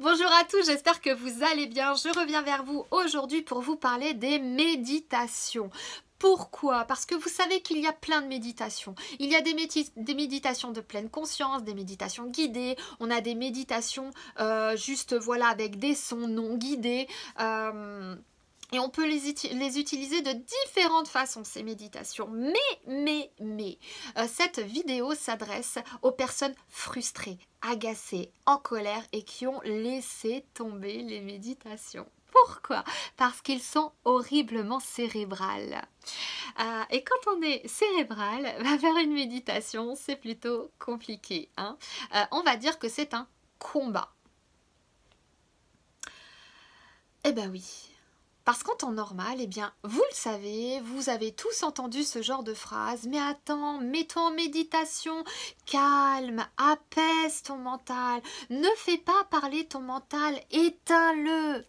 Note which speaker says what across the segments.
Speaker 1: Bonjour à tous, j'espère que vous allez bien. Je reviens vers vous aujourd'hui pour vous parler des méditations. Pourquoi? Parce que vous savez qu'il y a plein de méditations. Il y a des méditations de pleine conscience, des méditations guidées, on a des méditations juste voilà avec des sons non guidés. Et on peut les utiliser de différentes façons, ces méditations. Cette vidéo s'adresse aux personnes frustrées, agacées, en colère et qui ont laissé tomber les méditations. Pourquoi? Parce qu'ils sont horriblement cérébrales. Et quand on est cérébral, faire une méditation, c'est plutôt compliqué. Hein. On va dire que c'est un combat. Eh ben oui. Parce qu'en temps normal, eh bien, vous le savez, vous avez tous entendu ce genre de phrase. Mais attends, mets-toi en méditation, calme, apaise ton mental, ne fais pas parler ton mental, éteins-le.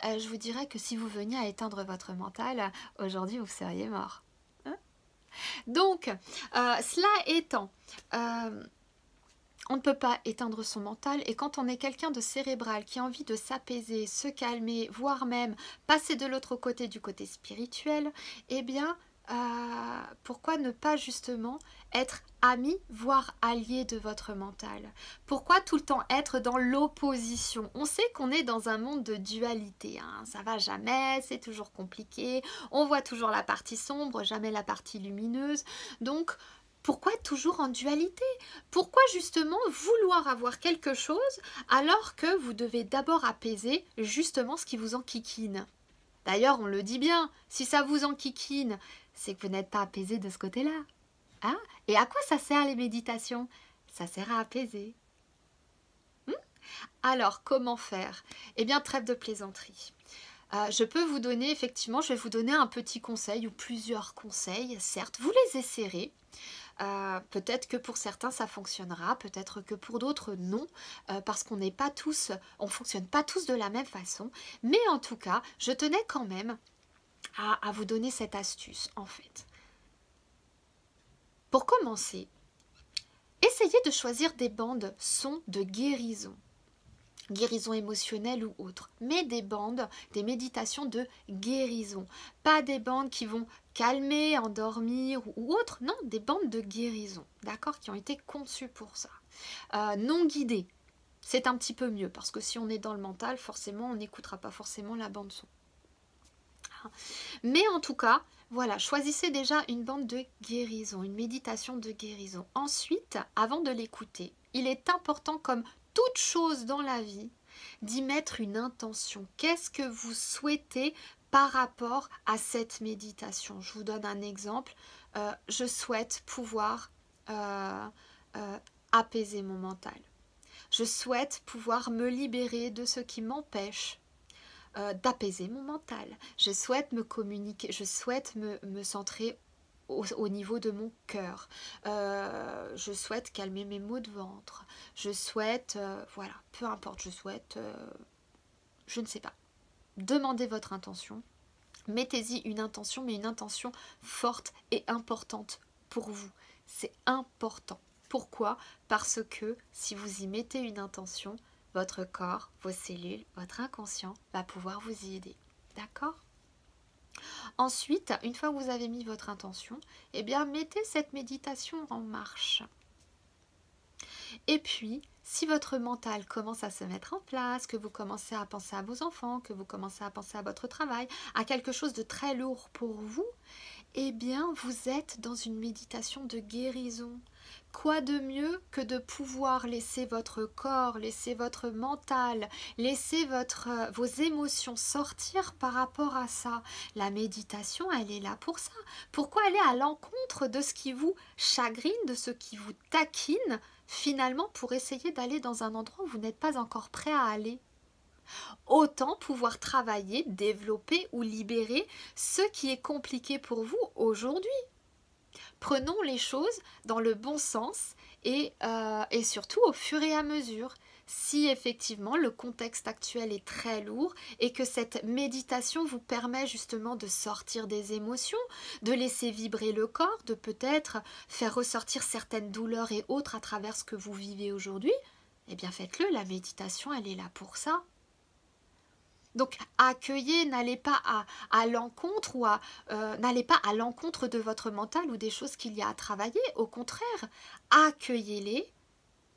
Speaker 1: Je vous dirais que si vous veniez à éteindre votre mental, aujourd'hui vous seriez mort. Hein? Donc, cela étant... on ne peut pas éteindre son mental et quand on est quelqu'un de cérébral qui a envie de s'apaiser, se calmer, voire même passer de l'autre côté du côté spirituel, eh bien, pourquoi ne pas justement être ami, voire allié de votre mental? Pourquoi tout le temps être dans l'opposition? On sait qu'on est dans un monde de dualité, hein. Ça va jamais, c'est toujours compliqué, on voit toujours la partie sombre, jamais la partie lumineuse, donc... Pourquoi toujours en dualité? Pourquoi justement vouloir avoir quelque chose alors que vous devez d'abord apaiser justement ce qui vous enquiquine? D'ailleurs, on le dit bien, si ça vous enquiquine, c'est que vous n'êtes pas apaisé de ce côté-là. Hein? Et à quoi ça sert les méditations? Ça sert à apaiser. Alors, comment faire? Eh bien, trêve de plaisanterie. Je peux vous donner, effectivement, je vais vous donner un petit conseil ou plusieurs conseils, certes, vous les essaierez. Peut-être que pour certains ça fonctionnera, peut-être que pour d'autres non, parce qu'on n'est pas tous, on fonctionne pas tous de la même façon, mais en tout cas, je tenais quand même à vous donner cette astuce en fait. Pour commencer, essayez de choisir des bandes son de guérison émotionnelle ou autre, mais des bandes, des méditations de guérison, pas des bandes qui vont calmer, endormir ou autre, non, des bandes de guérison, d'accord, qui ont été conçues pour ça. Non guidées, c'est un petit peu mieux, parce que si on est dans le mental, forcément, on n'écoutera pas forcément la bande son. Mais en tout cas, voilà, choisissez déjà une bande de guérison, une méditation de guérison. Ensuite, avant de l'écouter, il est important, comme toute chose dans la vie, d'y mettre une intention. Qu'est-ce que vous souhaitez par rapport à cette méditation? Je vous donne un exemple. Je souhaite pouvoir apaiser mon mental. Je souhaite pouvoir me libérer de ce qui m'empêche d'apaiser mon mental. Je souhaite me communiquer, je souhaite me centrer au niveau de mon cœur. Je souhaite calmer mes maux de ventre. Je souhaite, voilà, peu importe, je souhaite, je ne sais pas. Demandez votre intention. Mettez-y une intention, mais une intention forte et importante pour vous. C'est important. Pourquoi? Parce que si vous y mettez une intention, votre corps, vos cellules, votre inconscient va pouvoir vous y aider. D'accord? Ensuite, une fois que vous avez mis votre intention, eh bien, mettez cette méditation en marche. Et puis, si votre mental commence à se mettre en place, que vous commencez à penser à vos enfants, que vous commencez à penser à votre travail, à quelque chose de très lourd pour vous, eh bien, vous êtes dans une méditation de guérison. Quoi de mieux que de pouvoir laisser votre corps, laisser votre mental, laisser vos émotions sortir par rapport à ça? La méditation, elle est là pour ça. Pourquoi aller à l'encontre de ce qui vous chagrine, de ce qui vous taquine, finalement pour essayer d'aller dans un endroit où vous n'êtes pas encore prêt à aller? Autant pouvoir travailler, développer ou libérer ce qui est compliqué pour vous aujourd'hui. Prenons les choses dans le bon sens et surtout au fur et à mesure. Si effectivement le contexte actuel est très lourd et que cette méditation vous permet justement de sortir des émotions, de laisser vibrer le corps, de peut-être faire ressortir certaines douleurs et autres à travers ce que vous vivez aujourd'hui, eh bien faites-le, la méditation, elle est là pour ça. Donc accueillez, n'allez pas à l'encontre ou n'allez pas à l'encontre de votre mental ou des choses qu'il y a à travailler. Au contraire, accueillez-les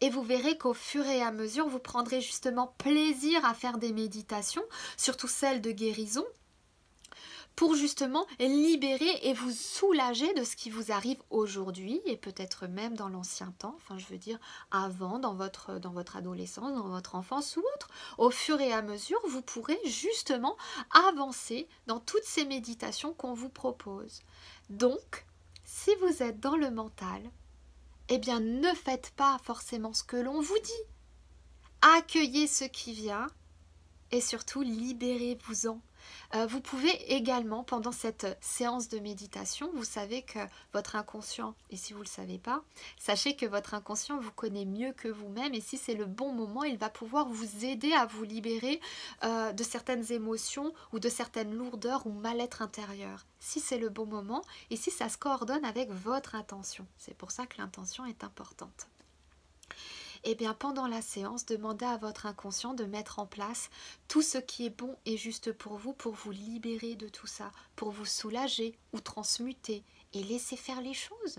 Speaker 1: et vous verrez qu'au fur et à mesure, vous prendrez justement plaisir à faire des méditations, surtout celles de guérison, pour justement libérer et vous soulager de ce qui vous arrive aujourd'hui et peut-être même dans l'ancien temps, enfin je veux dire avant, dans votre adolescence, dans votre enfance ou autre. Au fur et à mesure, vous pourrez justement avancer dans toutes ces méditations qu'on vous propose. Donc, si vous êtes dans le mental, eh bien ne faites pas forcément ce que l'on vous dit. Accueillez ce qui vient et surtout libérez-vous-en. Vous pouvez également, pendant cette séance de méditation, vous savez que votre inconscient, et si vous ne le savez pas, sachez que votre inconscient vous connaît mieux que vous-même et si c'est le bon moment, il va pouvoir vous aider à vous libérer de certaines émotions ou de certaines lourdeurs ou mal-être intérieur. Si c'est le bon moment et si ça se coordonne avec votre intention. C'est pour ça que l'intention est importante. Eh bien, pendant la séance, demandez à votre inconscient de mettre en place tout ce qui est bon et juste pour vous libérer de tout ça, pour vous soulager ou transmuter et laisser faire les choses.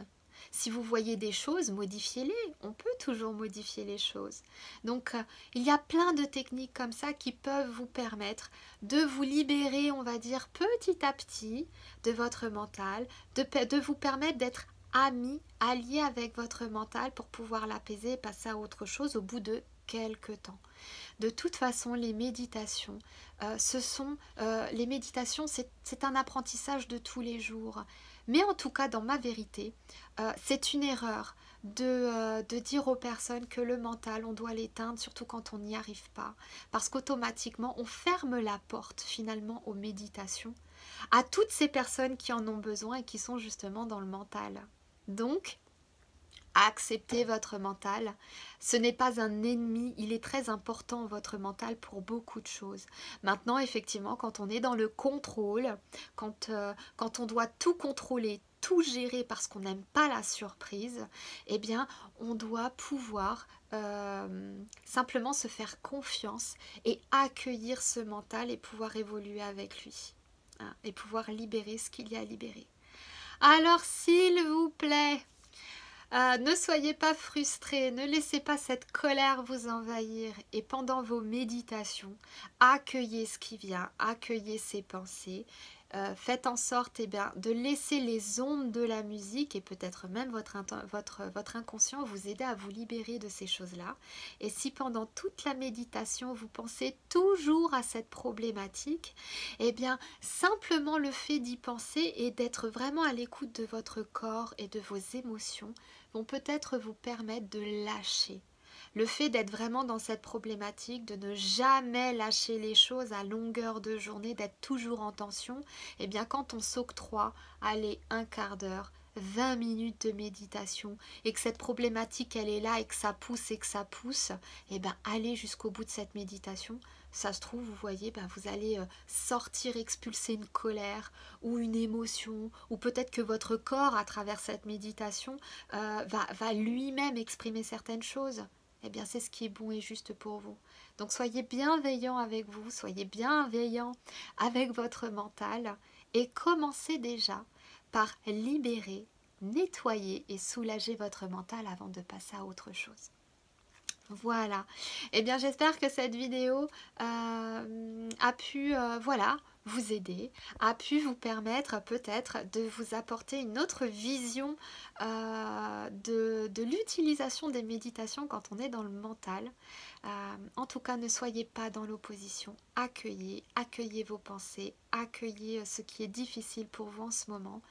Speaker 1: Si vous voyez des choses, modifiez-les. On peut toujours modifier les choses. Donc, il y a plein de techniques comme ça qui peuvent vous permettre de vous libérer, on va dire, petit à petit de votre mental, de vous permettre d'être allié avec votre mental pour pouvoir l'apaiser et passer à autre chose au bout de quelques temps. De toute façon, les méditations, c'est un apprentissage de tous les jours. Mais en tout cas, dans ma vérité, c'est une erreur de dire aux personnes que le mental, on doit l'éteindre, surtout quand on n'y arrive pas. Parce qu'automatiquement, on ferme la porte finalement aux méditations, à toutes ces personnes qui en ont besoin et qui sont justement dans le mental. Donc, acceptez votre mental. Ce n'est pas un ennemi, il est très important votre mental pour beaucoup de choses. Maintenant, effectivement, quand on est dans le contrôle, quand on doit tout contrôler, tout gérer parce qu'on n'aime pas la surprise, eh bien, on doit pouvoir simplement se faire confiance et accueillir ce mental et pouvoir évoluer avec lui, hein, et pouvoir libérer ce qu'il y a à libérer. Alors, s'il vous plaît, ne soyez pas frustrés, ne laissez pas cette colère vous envahir et pendant vos méditations, accueillez ce qui vient, accueillez ces pensées. Faites en sorte de laisser les ondes de la musique et peut-être même votre inconscient vous aider à vous libérer de ces choses-là. Et si pendant toute la méditation vous pensez toujours à cette problématique, eh bien simplement le fait d'y penser et d'être vraiment à l'écoute de votre corps et de vos émotions vont peut-être vous permettre de lâcher. Le fait d'être vraiment dans cette problématique, de ne jamais lâcher les choses à longueur de journée, d'être toujours en tension, eh bien quand on s'octroie, allez, un quart d'heure, 20 minutes de méditation et que cette problématique elle est là et que ça pousse, eh bien allez jusqu'au bout de cette méditation. Ça se trouve, vous voyez, vous allez sortir, expulser une colère ou une émotion, ou peut-être que votre corps, à travers cette méditation, va lui-même exprimer certaines choses. Eh bien, c'est ce qui est bon et juste pour vous. Donc, soyez bienveillants avec vous, soyez bienveillants avec votre mental et commencez déjà par libérer, nettoyer et soulager votre mental avant de passer à autre chose. Voilà. Eh bien, j'espère que cette vidéo a pu, vous aider, a pu vous permettre peut-être de vous apporter une autre vision de l'utilisation des méditations quand on est dans le mental. En tout cas, ne soyez pas dans l'opposition. Accueillez vos pensées, accueillez ce qui est difficile pour vous en ce moment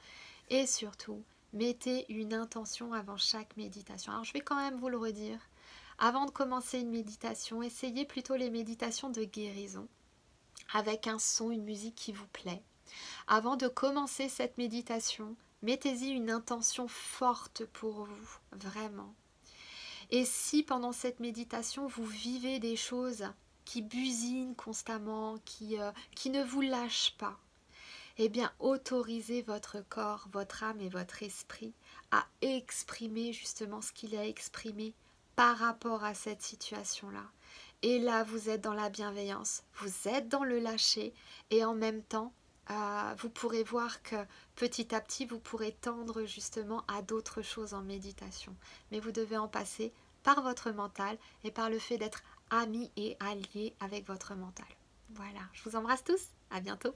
Speaker 1: et surtout, mettez une intention avant chaque méditation. Alors, je vais quand même vous le redire. Avant de commencer une méditation, essayez plutôt les méditations de guérison avec un son, une musique qui vous plaît. Avant de commencer cette méditation, mettez-y une intention forte pour vous, vraiment. Et si pendant cette méditation, vous vivez des choses qui businent constamment, qui ne vous lâchent pas, eh bien, autorisez votre corps, votre âme et votre esprit à exprimer justement ce qu'il a exprimé par rapport à cette situation-là. Et là, vous êtes dans la bienveillance, vous êtes dans le lâcher et en même temps, vous pourrez voir que petit à petit, vous pourrez tendre justement à d'autres choses en méditation. Mais vous devez en passer par votre mental et par le fait d'être ami et allié avec votre mental. Voilà, je vous embrasse tous, à bientôt.